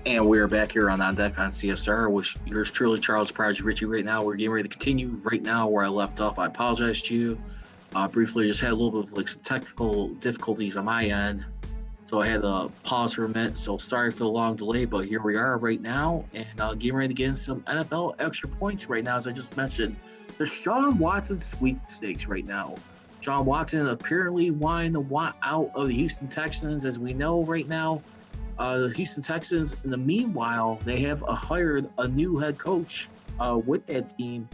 And we're back here on Deck on CSR with yours truly, Charles Prodigy Richey. Right now, we're getting ready to continue right now where I left off. I apologize to you. Briefly, just had a little bit of like some technical difficulties on my end. So I had to pause for a minute. So sorry for the long delay, but here we are right now and getting ready to get into some NFL extra points right now, as I just mentioned. The Deshaun Watson Sweepstakes right now. Deshaun Watson apparently wanting to want out of the Houston Texans, as we know right now. The Houston Texans, in the meanwhile, they have hired a new head coach with that team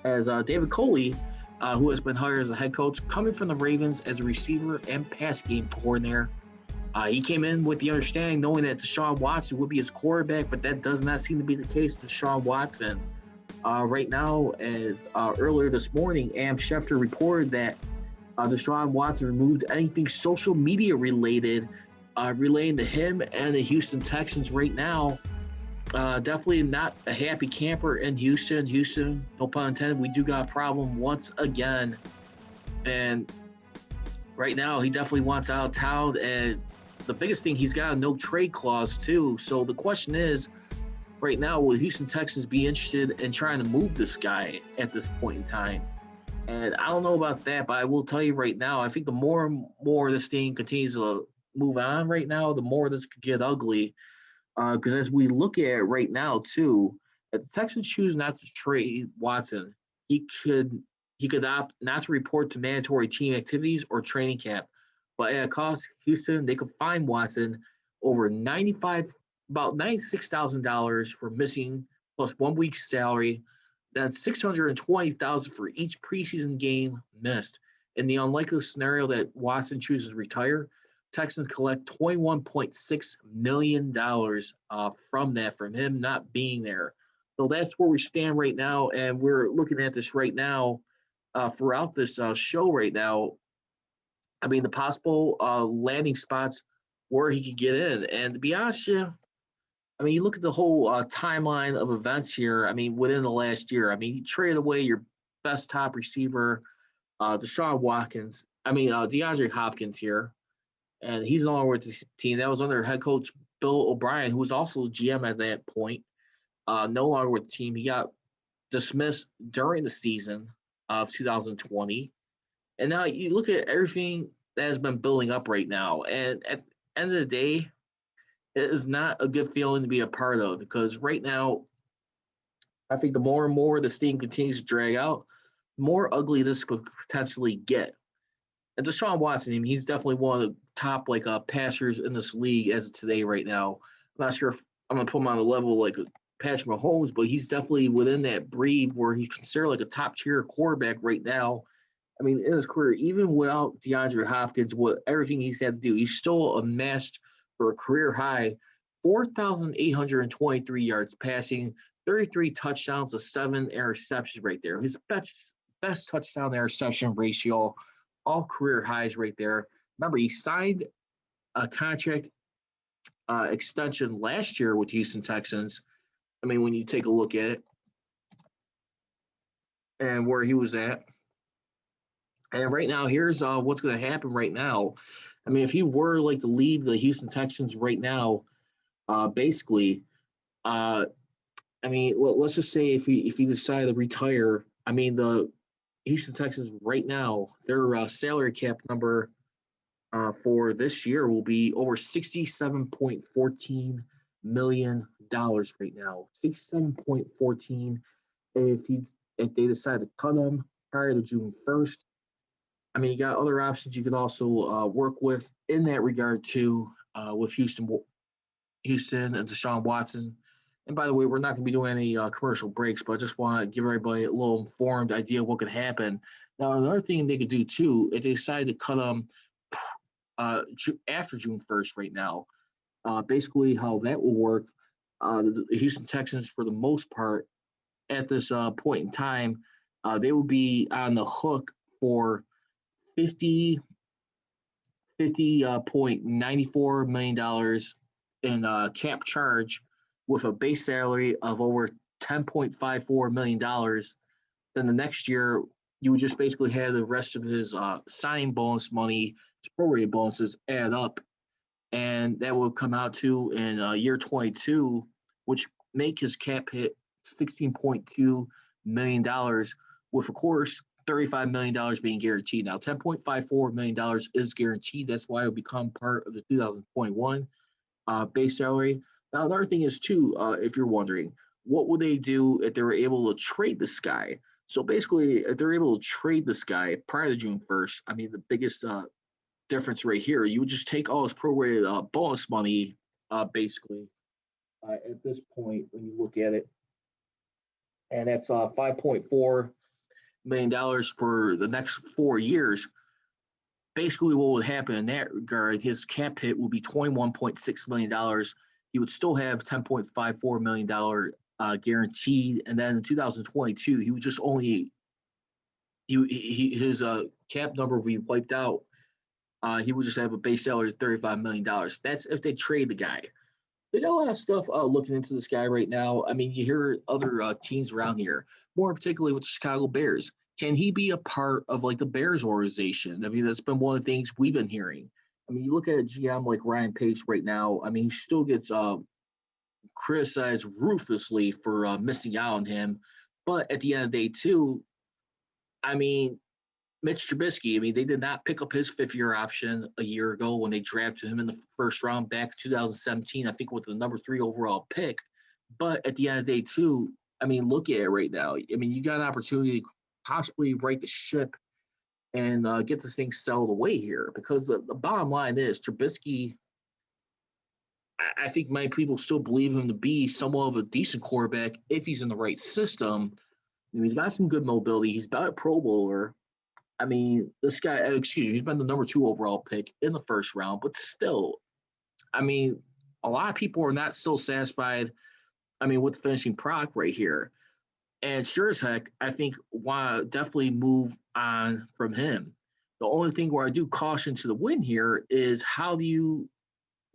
as David Coley, who has been hired as a head coach, coming from the Ravens as a receiver and pass game coordinator. He came in with the understanding, knowing that Deshaun Watson would be his quarterback, but that does not seem to be the case with Deshaun Watson. Right now, as earlier this morning, Am Schefter reported that Deshaun Watson removed anything social media related relating to him and the Houston Texans right now. Definitely not a happy camper in Houston. Houston, no pun intended, we do got a problem once again. And right now, he definitely wants out of town. And the biggest thing, he's got a no trade clause too. So the question is, right now, will Houston Texans be interested in trying to move this guy at this point in time? And I don't know about that, but I will tell you right now, I think the more and more this thing continues to move on right now, the more this could get ugly. Because as we look at it right now, too, if the Texans choose not to trade Watson, he could he could opt not to report to mandatory team activities or training camp. But at a cost, Houston, they could fine Watson over about $96,000 for missing plus 1 week's salary. That's $620,000 for each preseason game missed. In the unlikely scenario that Watson chooses to retire, Texans collect $21.6 million from that, from him not being there. So that's where we stand right now. And we're looking at this right now throughout this show right now. I mean, the possible landing spots where he could get in. And to be honest, yeah, I mean, you look at the whole timeline of events here. I mean, within the last year, I mean, you traded away your best top receiver, Deshaun Watkins. I mean, DeAndre Hopkins here, and he's no longer with the team. That was under head coach Bill O'Brien, who was also GM at that point. No longer with the team. He got dismissed during the season of 2020. And now you look at everything that has been building up right now. And at the end of the day, it is not a good feeling to be a part of, because right now, I think the more and more this thing continues to drag out, the more ugly this could potentially get. And Deshaun Watson, I mean, he's definitely one of the top passers in this league as of today right now. I'm not sure if I'm gonna put him on the level like Patrick Mahomes, but he's definitely within that breed where he's considered like a top tier quarterback right now. I mean, in his career, even without DeAndre Hopkins, with everything he's had to do, he's still amassed for a career high 4,823 yards passing, 33 touchdowns to 7 interceptions right there. His best touchdown interception ratio, all career highs right there. Remember, he signed a contract extension last year with Houston Texans. I mean, when you take a look at it and where he was at. And right now, here's what's going to happen right now. I mean, if he were like to leave the Houston Texans right now, basically, uh, I mean, let's just say if he decided to retire, I mean, the Houston Texans right now, their salary cap number for this year will be over $67.14 million right now. 67.14. If they decide to cut him prior to June 1st. I mean, you got other options you could also work with in that regard too, with Houston and Deshaun Watson. And by the way, we're not going to be doing any commercial breaks, but I just want to give everybody a little informed idea of what could happen. Now, another thing they could do too, if they decide to cut them after June 1st, right now, basically how that will work, the Houston Texans, for the most part, at this point in time, they will be on the hook for 50.94 million dollars in cap charge, with a base salary of over $10.54 million. Then the next year, you would just basically have the rest of his signing bonus money, his prorated bonuses add up. and that will come out to in year 22, which make his cap hit $16.2 million, with of course $35 million being guaranteed. Now, $10.54 million is guaranteed. That's why it will become part of the 2021 base salary. Now, another thing is too, if you're wondering, what would they do if they were able to trade this guy? So basically, if they're able to trade this guy prior to June 1st, I mean, the biggest difference right here, you would just take all his prorated bonus money, basically, at this point when you look at it, and that's $5.4 million for the next 4 years. Basically, what would happen in that regard, his cap hit will be $21.6 million. He would still have $10.54 million guaranteed, and then in 2022, he would just only his cap number will be wiped out. He would just have a base salary of $35 million. That's if they trade the guy. They got a lot of stuff looking into this guy right now. I mean, you hear other teams around here, more particularly with the Chicago Bears. Can he be a part of like the Bears organization? I mean, that's been one of the things we've been hearing. I mean, you look at a GM like Ryan Pace right now. I mean, he still gets criticized ruthlessly for missing out on him. But at the end of the day, too, I mean, Mitch Trubisky, I mean, they did not pick up his fifth-year option a year ago when they drafted him in the first round back in 2017, I think with the number 3 overall pick. But at the end of the day, too, I mean, look at it right now. I mean, you got an opportunity to possibly right the ship and get this thing settled away here, because the bottom line is Trubisky, I think many people still believe him to be somewhat of a decent quarterback if he's in the right system. I mean, he's got some good mobility. He's about a Pro Bowler. I mean, this guy, he's been the number 2 overall pick in the first round, but still, I mean, a lot of people are not still satisfied, I mean, with the finishing product right here. And sure as heck, I think want to definitely move on from him. The only thing where I do caution to the wind here is how do you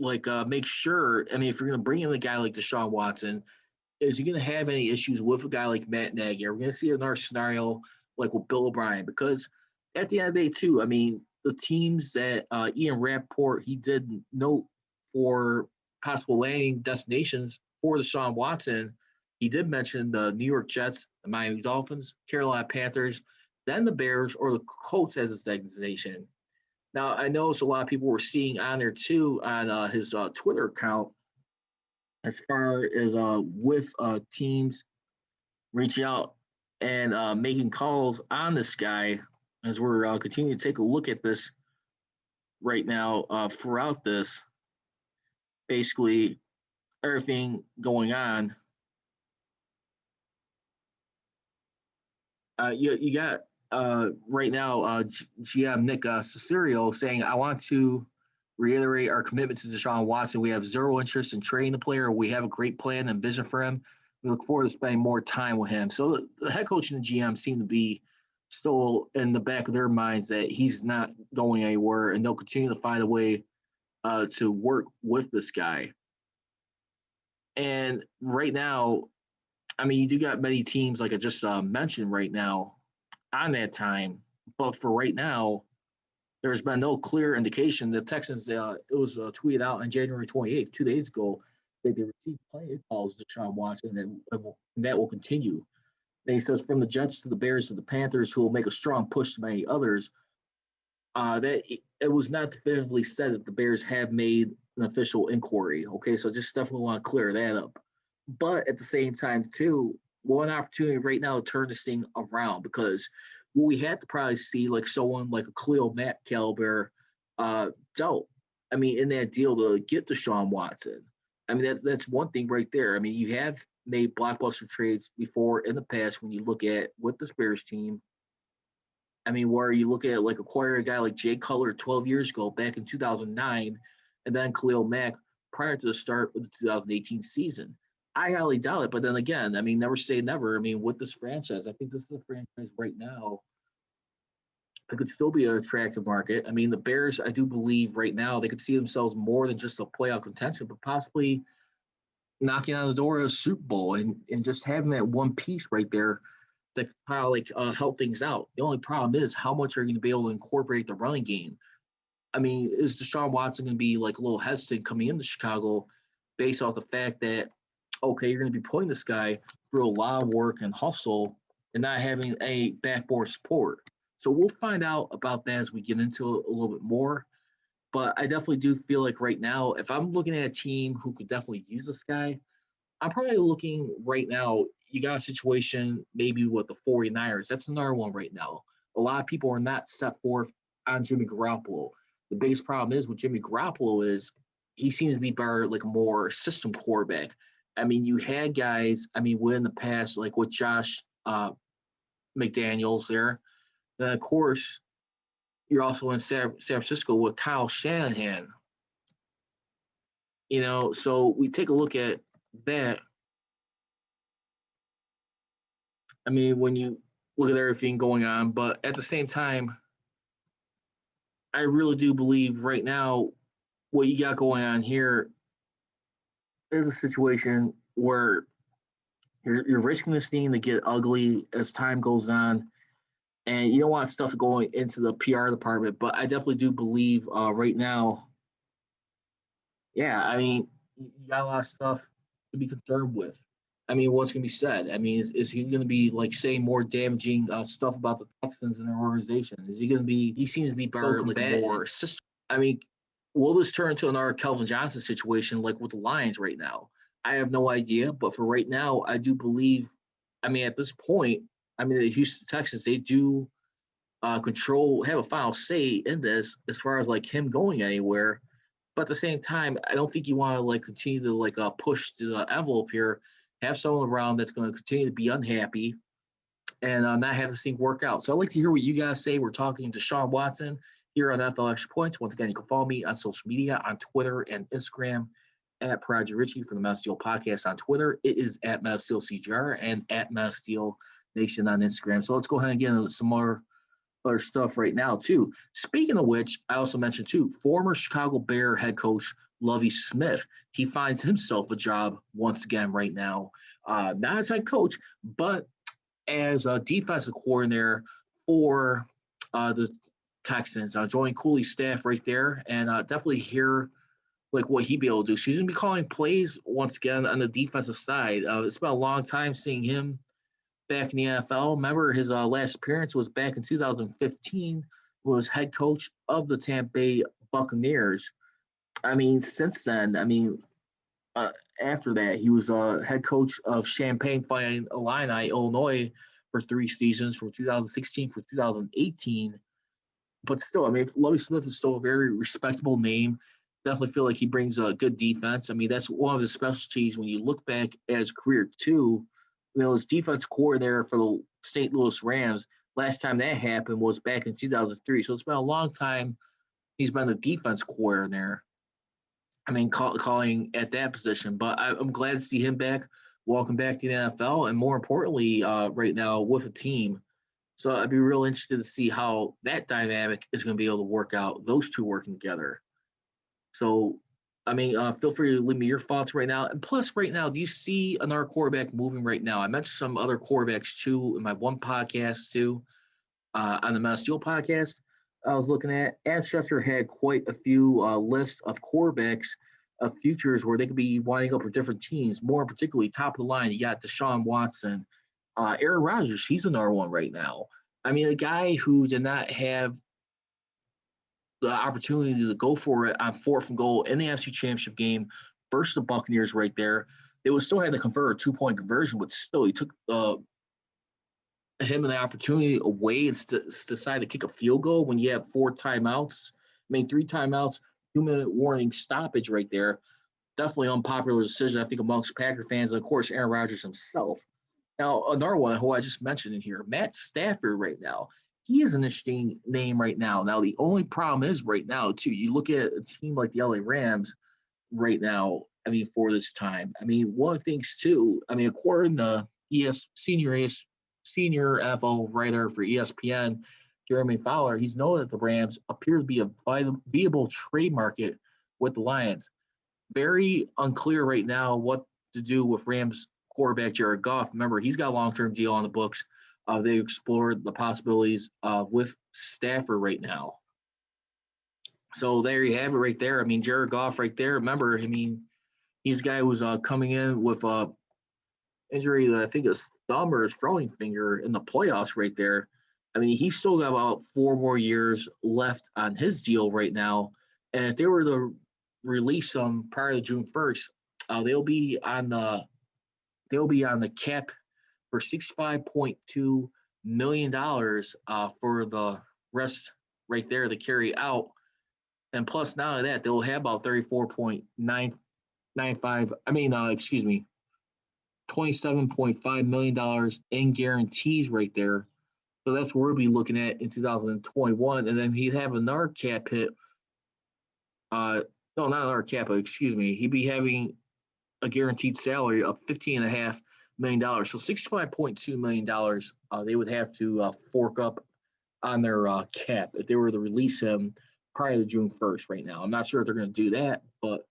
make sure, I mean, if you're going to bring in a guy like Deshaun Watson, is he going to have any issues with a guy like Matt Nagy? Are we going to see another scenario like with Bill O'Brien? Because at the end of the day, too, I mean, the teams that Ian Rappaport, he did note for possible landing destinations for Deshaun Watson, he did mention the New York Jets, the Miami Dolphins, Carolina Panthers, then the Bears or the Colts as his destination. Now, I noticed a lot of people were seeing on there, too, on his Twitter account, as far as with teams reaching out and making calls on this guy, as we're continuing to take a look at this right now throughout this, basically everything going on. You got right now GM Nick Caserio saying, I want to reiterate our commitment to Deshaun Watson. We have zero interest in trading the player. We have a great plan and vision for him. We look forward to spending more time with him. So the head coach and the GM seem to be still in the back of their minds that he's not going anywhere, and they'll continue to find a way to work with this guy. And right now, I mean, you do got many teams, like I just mentioned right now, on that time. But for right now, there's been no clear indication. The Texans, it was tweeted out on January 28th, 2 days ago, that they received plenty of calls to Deshaun Watson, and that will continue. And he says, from the Jets to the Bears to the Panthers, who will make a strong push to many others, that it was not definitively said that the Bears have made an official inquiry. Okay, so just definitely want to clear that up. But at the same time, too, one opportunity right now to turn this thing around, because what we had to probably see, like someone like a Khalil Mack caliber dealt, I mean, in that deal to get Deshaun Watson. I mean, that's one thing right there. I mean, you have made blockbuster trades before in the past when you look at with the Bears team. I mean, where you look at like acquire a guy like Jay Cutler 12 years ago back in 2009, and then Khalil Mack prior to the start of the 2018 season. I highly doubt it. But then again, I mean, never say never. I mean, with this franchise, I think this is a franchise right now. It could still be an attractive market. I mean, the Bears, I do believe right now, they could see themselves more than just a playoff contention, but possibly knocking on the door of a Super Bowl and just having that one piece right there that could probably help things out. The only problem is how much are you going to be able to incorporate the running game? I mean, is Deshaun Watson going to be like a little hesitant coming into Chicago based off the fact that, okay, you're going to be putting this guy through a lot of work and hustle and not having a backboard support? So we'll find out about that as we get into it a little bit more. But I definitely do feel like right now, if I'm looking at a team who could definitely use this guy, I'm probably looking right now. You got a situation maybe with the 49ers. That's another one right now. A lot of people are not set forth on Jimmy Garoppolo. The biggest problem is with Jimmy Garoppolo is he seems to be better like a more system quarterback. I mean, you had guys, I mean, within the past, like with Josh McDaniels there. Then, of course, you're also in San Francisco with Kyle Shanahan. So we take a look at that. I mean, when you look at everything going on, but at the same time, I really do believe right now what you got going on here is a situation where you're risking this thing to get ugly as time goes on, and you don't want stuff going into the PR department. But I definitely do believe right now, yeah, I mean, you got a lot of stuff to be concerned with. I mean, what's going to be said? I mean, is he going to be like saying more damaging stuff about the Texans and their organization? Is he going to be? He seems to be better, like more system. I mean, will this turn into another Kelvin Johnson situation like with the Lions right now? I have no idea, but for right now, I do believe. I mean, at this point, I mean, the Houston Texans they do have a final say in this as far as like him going anywhere. But at the same time, I don't think you want to like continue to like push the envelope here. Have someone around that's going to continue to be unhappy and not have this thing work out. So I'd like to hear what you guys say. We're talking to Deshaun Watson here on NFL Extra Points. Once again, you can follow me on social media on Twitter and Instagram at Prodigy Richey for the Mass Steel Podcast on Twitter. It is at Mass Steel CGR and at Mass Steel Nation on Instagram. So let's go ahead and get into some more other stuff right now, too. Speaking of which, I also mentioned, too, former Chicago Bear head coach Lovie Smith. He finds himself a job once again right now, not as head coach, but as a defensive coordinator for the Texans. Joining Cooley's staff right there, and definitely hear like what he'd be able to do. She's going to be calling plays once again on the defensive side. It's been a long time seeing him back in the NFL. Remember, his last appearance was back in 2015. Was head coach of the Tampa Bay Buccaneers. I mean, since then, I mean, after that, he was head coach of Champaign Fighting Illini, Illinois, for 3 seasons from 2016 for 2018. But still, I mean, Lovie Smith is still a very respectable name. Definitely feel like he brings a good defense. I mean, that's one of his specialties when you look back at his career, too. His defense coordinator for the St. Louis Rams, last time that happened was back in 2003. So it's been a long time he's been the defense coordinator. I mean, calling at that position. But I'm glad to see him back. Welcome back to the NFL. And more importantly, right now with a team. So I'd be real interested to see how that dynamic is going to be able to work out, those two working together. So, I mean, feel free to leave me your thoughts right now. And plus, right now, do you see another quarterback moving right now? I mentioned some other quarterbacks, too, in my one podcast, too, on the Mass Steel podcast I was looking at. Adam Schefter had quite a few lists of quarterbacks of futures where they could be winding up with different teams. More particularly, top of the line, you got Deshaun Watson. Aaron Rodgers, he's another one right now. I mean, a guy who did not have the opportunity to go for it on 4th and goal in the NFC Championship game versus the Buccaneers right there. They would still have to convert a 2-point conversion, but still he took him an opportunity away and decided to kick a field goal when you have 4 timeouts. I mean, 3 timeouts, 2-minute warning stoppage right there. Definitely unpopular decision, I think, amongst Packer fans, and, of course, Aaron Rodgers himself. Now, another one who I just mentioned in here, Matt Stafford right now. He is an interesting name right now. Now, the only problem is right now, too, you look at a team like the LA Rams right now, I mean, for this time. I mean, one of the things, too, I mean, according to senior NFL writer for ESPN, Jeremy Fowler, he's known that the Rams appear to be a viable trade market with the Lions. Very unclear right now what to do with Rams quarterback Jared Goff. Remember, he's got a long-term deal on the books. They explored the possibilities with Stafford right now. So there you have it right there. I mean, Jared Goff right there. Remember, I mean, he's a guy who was coming in with injury that I think his thumb or his throwing finger in the playoffs right there. I mean, he's still got about 4 more years left on his deal right now. And if they were to release him prior to June 1st, they'll be on the cap for $65.2 million for the rest right there to carry out. And plus, now that they'll have about 34.995. Excuse me, $27.5 million in guarantees right there. So that's what we'll be looking at in 2021. And then he'd have another cap hit. No, not another cap, but excuse me. He'd be having a guaranteed salary of $15.5 million. So $65.2 million they would have to fork up on their cap if they were to release him prior to June 1st right now. I'm not sure if they're going to do that, but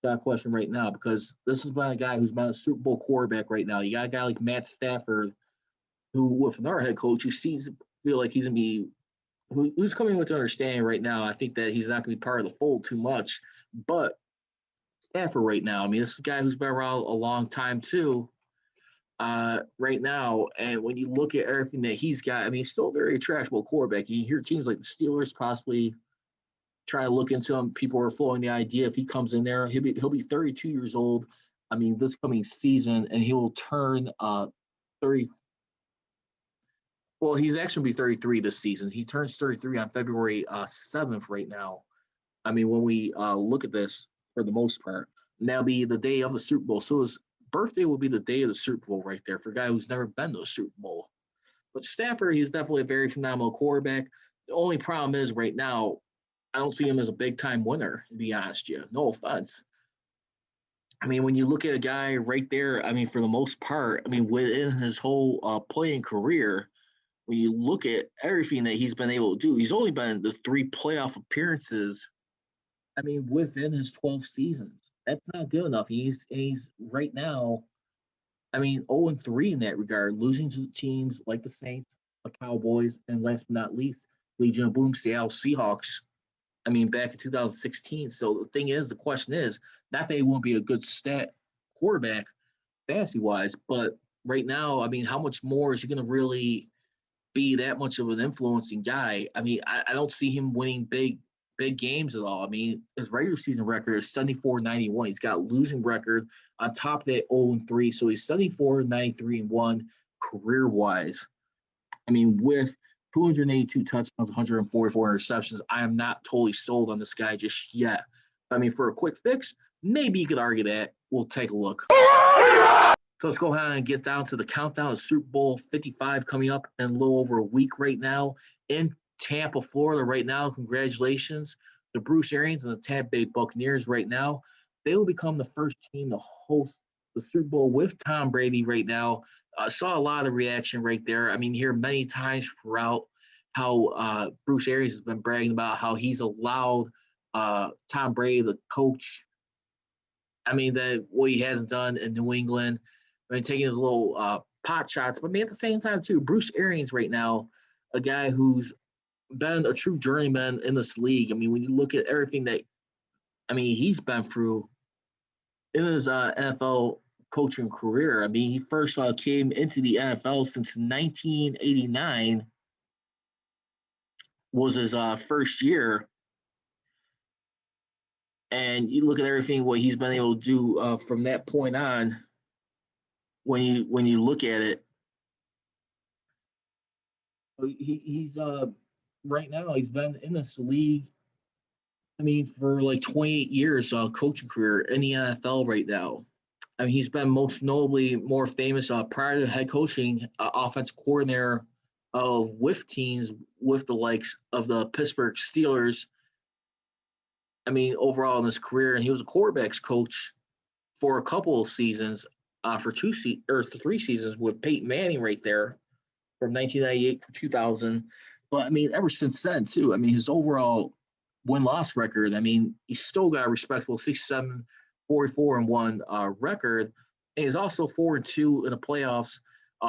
got a question right now because this is by a guy who's been a Super Bowl quarterback right now. You got a guy like Matt Stafford, who with another head coach who seems to feel like he's going to be who's coming with the understanding right now. I think that he's not going to be part of the fold too much, but Stafford right now. I mean, this is a guy who's been around a long time too. Right now, and when you look at everything that he's got, I mean, he's still a very attractive quarterback. You hear teams like the Steelers possibly try to look into him. People are flowing the idea if he comes in there, he'll be 32 years old. I mean, this coming season, and he will turn 30. Well, he's actually be 33 this season. He turns 33 on February 7th right now. I mean, when we look at this for the most part, and that'll be the day of the Super Bowl. So his birthday will be the day of the Super Bowl right there for a guy who's never been to a Super Bowl. But Stafford, he's definitely a very phenomenal quarterback. The only problem is right now, I don't see him as a big time winner, to be honest with you. No offense. I mean, when you look at a guy right there, I mean, for the most part, I mean, within his whole playing career, when you look at everything that he's been able to do, he's only been in the 3 playoff appearances. I mean, within his 12 seasons, that's not good enough. He's right now. I mean, 0-3 in that regard, losing to teams like the Saints, the Cowboys, and last but not least, Legion of Boom, Seattle Seahawks. I mean, back in 2016. So the thing is, the question is, not that he won't be a good stat quarterback, fantasy wise, but right now, I mean, how much more is he going to really be that much of an influencing guy? I mean, I don't see him winning big games at all. I mean, his regular season record is 74-91. He's got a losing record on top of that 0-3. So he's 74-93-1 career wise. I mean, with 282 touchdowns, 144 interceptions, I am not totally sold on this guy just yet. I mean, for a quick fix, maybe you could argue that. We'll take a look. So let's go ahead and get down to the countdown of Super Bowl 55 coming up in a little over a week right now in Tampa, Florida right now. Congratulations to Bruce Arians and the Tampa Bay Buccaneers right now. They will become the first team to host the Super Bowl with Tom Brady right now. I saw a lot of reaction right there. I mean, you hear many times throughout how Bruce Arians has been bragging about how he's allowed Tom Brady, the coach. I mean, that what he has done in New England. I mean, taking his little pot shots. But I mean, at the same time, too, Bruce Arians right now, a guy who's been a true journeyman in this league. I mean, when you look at everything that, I mean, he's been through in his NFL coaching career. I mean, he first came into the NFL since 1989 was his first year. And you look at everything what he's been able to do from that point on. When you look at it, he's right now he's been in this league. I mean, for like 28 years, coaching career in the NFL right now. I mean, he's been most notably more famous prior to head coaching, offense coordinator with teams with the likes of the Pittsburgh Steelers. I mean, overall in his career, and he was a quarterbacks coach for a couple of seasons, for 3 seasons with Peyton Manning right there from 1998 to 2000. But I mean, ever since then too, I mean, his overall win-loss record, I mean, he's still got a respectable 67, 44-1 record. And he's also 4-2 in the playoffs,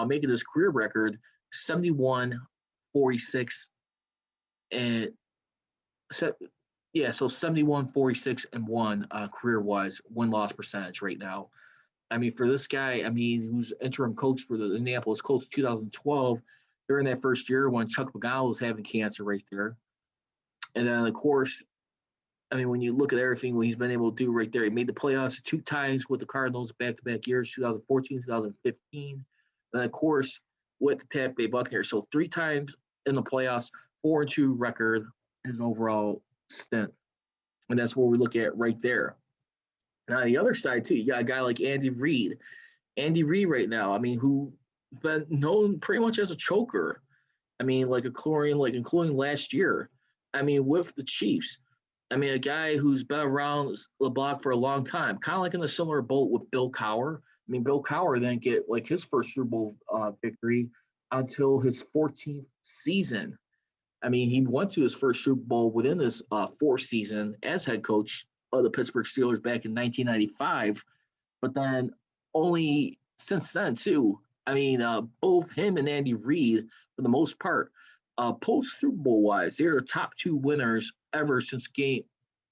making his career record 71, 46, and Yeah, so 71, 46, and 1 career-wise, win-loss percentage right now. I mean, for this guy, I mean, who's interim coach for the Indianapolis Colts 2012, during that first year when Chuck Pagano was having cancer right there. And then, of course, I mean, when you look at everything what he's been able to do right there, he made the playoffs 2 times with the Cardinals back-to-back years, 2014, 2015. And, of course, with the Tampa Bay Buccaneers. So 3 times in the playoffs, 4-2 record, his overall stint. And that's what we look at right there. Now, on the other side, too, you got a guy like Andy Reid. Andy Reid right now, I mean, who been known pretty much as a choker. I mean, like a chlorine, like including last year. I mean, with the Chiefs. I mean, a guy who's been around the block for a long time, kind of like in a similar boat with Bill Cowher. I mean, Bill Cowher didn't get like his first Super Bowl victory until his 14th season. I mean, he went to his first Super Bowl within this fourth season as head coach of the Pittsburgh Steelers back in 1995. But then only since then, too, I mean, both him and Andy Reid, for the most part, post Super Bowl wise, they're top 2 winners ever since game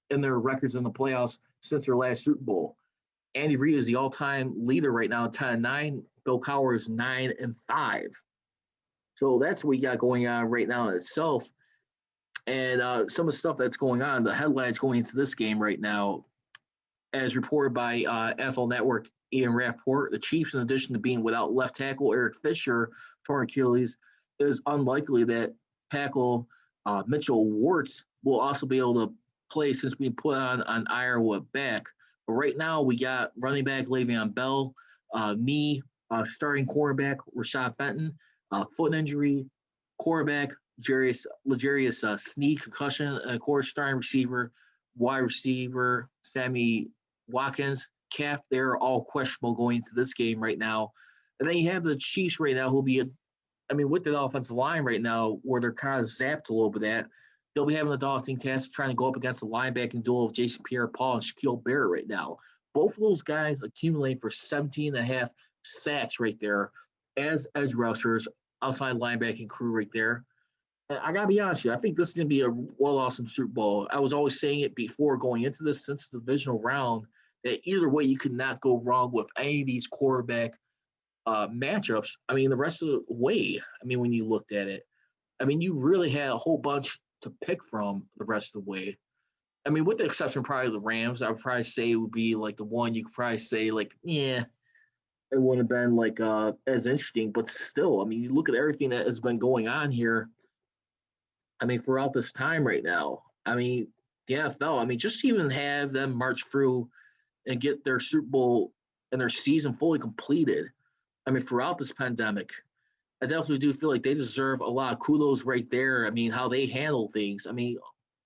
in their records in the playoffs since their last Super Bowl. Andy Reid is the all-time leader right now, 10-9. Bill Cowher is 9-5. So that's what we got going on right now in itself. And some of the stuff that's going on, the headlines going into this game right now, as reported by NFL Network Ian Rappaport, the Chiefs, in addition to being without left tackle Eric Fisher, torn Achilles, it is unlikely that tackle Mitchell Wartz will also be able to play since being put on Iowa back. But right now, we got running back Le'Veon Bell, knee, starting quarterback Rashad Fenton, foot injury, quarterback L'Jarius Sneed, concussion, and of course, starting receiver, wide receiver Sammy Watkins, calf, they're all questionable going into this game right now. And then you have the Chiefs right now, who'll be, I mean, with the offensive line right now, where they're kind of zapped a little bit at, they'll be having a daunting task trying to go up against the linebacking duel of Jason Pierre-Paul and Shaquille Barrett right now. Both of those guys accumulate for 17 and a half sacks right there as edge rushers, outside linebacking crew right there. And I gotta be honest with you, I think this is gonna be a well awesome Super Bowl. I was always saying it before going into this since the divisional round that either way you could not go wrong with any of these quarterback matchups. I mean, the rest of the way, I mean, when you looked at it, I mean, you really had a whole bunch to pick from the rest of the way. I mean, with the exception of probably the Rams, I would probably say would be like the one you could probably say like, yeah, it wouldn't have been like as interesting, but still, I mean, you look at everything that has been going on here. I mean, throughout this time right now, I mean, the NFL, I mean, just to even have them march through and get their Super Bowl and their season fully completed. I mean, throughout this pandemic, I definitely do feel like they deserve a lot of kudos right there. I mean, how they handle things. I mean,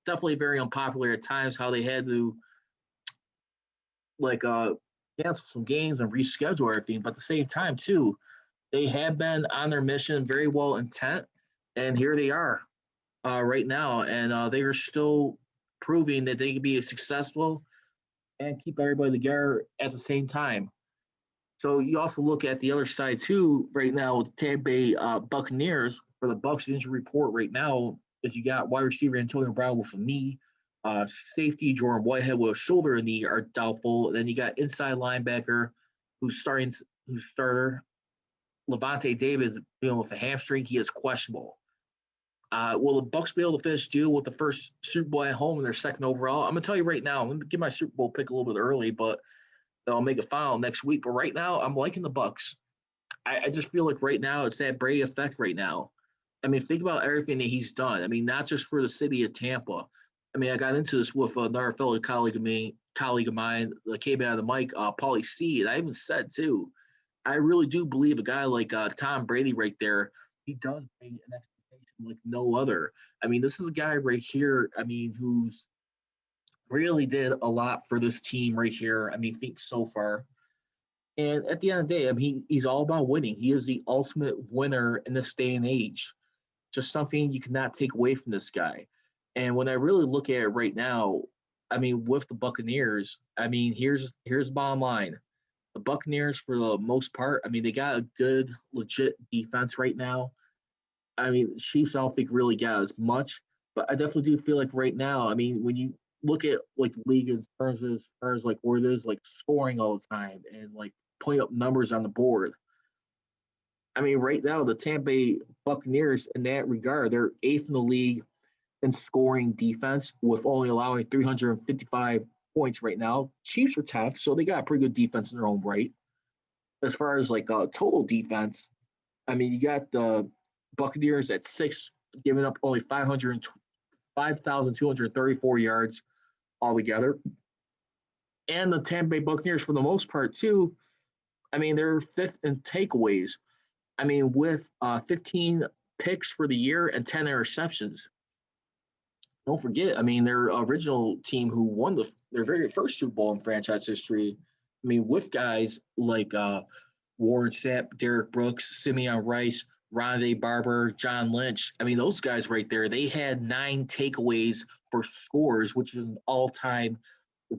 definitely very unpopular at times how they had to like cancel some games and reschedule everything. But at the same time, too, they have been on their mission very well intent, and here they are right now, and they are still proving that they can be successful and keep everybody together at the same time. So you also look at the other side too right now with the Tampa Bay Buccaneers for the Bucs injury report right now is you got wide receiver Antonio Brown with a knee, safety Jordan Whitehead with a shoulder and knee are doubtful. And then you got inside linebacker who's starter Levante David dealing with a hamstring. He is questionable. Will the Bucs be able to finish deal with the first Super Bowl at home and their second overall? I'm gonna tell you right now. I'm gonna give my Super Bowl pick a little bit early, but I'll make a final next week. But right now, I'm liking the Bucs. I just feel like right now it's that Brady effect. Right now, I mean, think about everything that he's done. I mean, not just for the city of Tampa. I mean, I got into this with another fellow colleague of mine that came out of the mic, Paulie C. And I even said too, I really do believe a guy like Tom Brady right there, he does bring an expectation like no other. I mean, this is a guy right here. I mean, who's really did a lot for this team right here. I mean, think so far. And at the end of the day, I mean, he's all about winning. He is the ultimate winner in this day and age. Just something you cannot take away from this guy. And when I really look at it right now, I mean, with the Buccaneers, I mean, here's the bottom line. The Buccaneers, for the most part, I mean, they got a good, legit defense right now. I mean, the Chiefs, I don't think really got as much, but I definitely do feel like right now, I mean, when you look at like the league in terms of, as far as like where it is like scoring all the time and like putting up numbers on the board. I mean, right now the Tampa Bay Buccaneers in that regard, they're eighth in the league in scoring defense with only allowing 355 points right now. Chiefs are 10th, so they got a pretty good defense in their own right. As far as like total defense, I mean, you got the Buccaneers at sixth, giving up only 5,234 yards altogether. And the Tampa Bay Buccaneers, for the most part, too, I mean, they're fifth in takeaways. I mean, with 15 picks for the year and 10 interceptions. Don't forget, I mean, their original team who won their very first Super Bowl in franchise history, I mean, with guys like Warren Sapp, Derek Brooks, Simeon Rice, Rondé Barber, John Lynch. I mean, those guys right there, they had 9 takeaways for scores, which is an all-time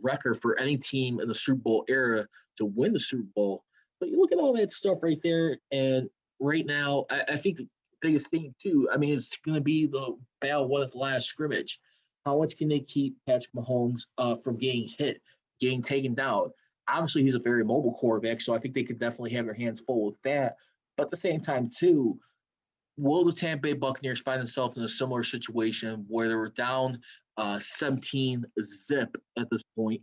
record for any team in the Super Bowl era to win the Super Bowl. But you look at all that stuff right there, and right now, I think the biggest thing too, I mean, it's going to be the battle what if last scrimmage. How much can they keep Patrick Mahomes from getting hit, getting taken down? Obviously, he's a very mobile quarterback, so I think they could definitely have their hands full with that. But at the same time, too, will the Tampa Bay Buccaneers find themselves in a similar situation where they were down 17 zip at this point?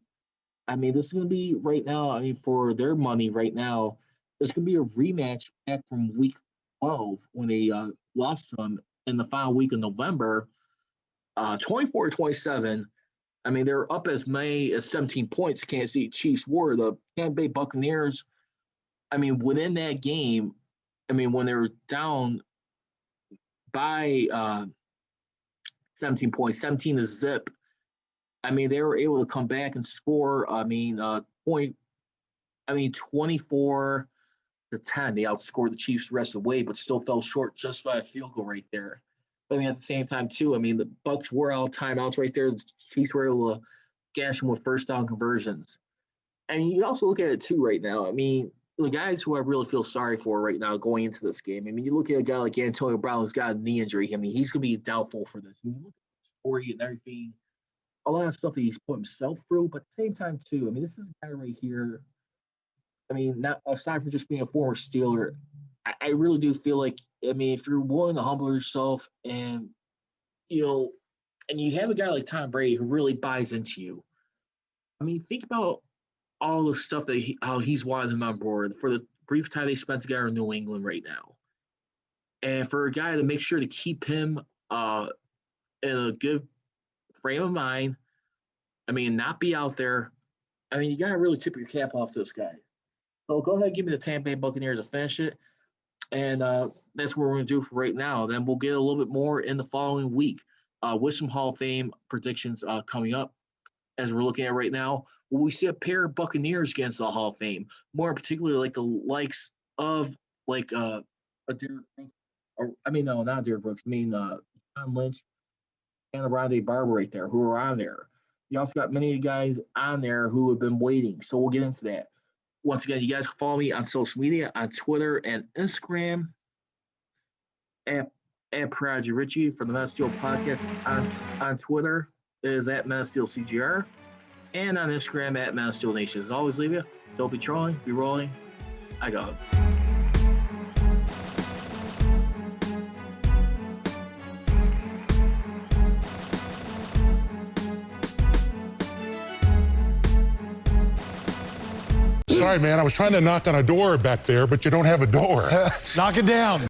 I mean, this is going to be right now, I mean, for their money right now, this going to be a rematch back from week 12 when they lost to them in the final week of November, 24-27. I mean, they're up as many as 17 points. Kansas City Chiefs were. The Tampa Bay Buccaneers, I mean, within that game, I mean, when they were down by 17 points, 17 to zip, I mean, they were able to come back and score, 24 to 10. They outscored the Chiefs the rest of the way, but still fell short just by a field goal right there. But I mean, at the same time, too, I mean, the Bucs were out timeouts right there. The Chiefs were able to gash them with first down conversions. And you also look at it, too, right now. I mean, the guys who I really feel sorry for right now going into this game, I mean, you look at a guy like Antonio Brown who's got a knee injury. I mean, he's going to be doubtful for this. I mean, you look at the story and everything, a lot of stuff that he's put himself through, but at the same time, too, I mean, this is a guy right here. I mean, not aside from just being a former Steeler, I really do feel like, I mean, if you're willing to humble yourself and, you know, and you have a guy like Tom Brady who really buys into you, I mean, think about all the stuff that how he's wanted him on board for the brief time they spent together in New England right now. And for a guy to make sure to keep him in a good frame of mind, I mean, not be out there, I mean, you got to really tip your cap off to this guy. So go ahead and give me the Tampa Bay Buccaneers to finish it. And that's what we're going to do for right now. Then we'll get a little bit more in the following week with some Hall of Fame predictions coming up. As we're looking at right now, will we see a pair of Buccaneers against the Hall of Fame? More particularly like the likes of like a Derek Brooks, or I mean, no, not Derek Brooks. I mean, John Lynch and the Rondé Barber right there who are on there. You also got many guys on there who have been waiting. So we'll get into that. Once again, you guys can follow me on social media, on Twitter and Instagram at Prodigy Richey for the Man of Steel podcast. On Twitter is at Man of Steel CGR, and on Instagram at Man of Steel Nation. As always, leave you. Don't be trolling, be rolling. I got it. Sorry, man, I was trying to knock on a door back there, but you don't have a door. Knock it down.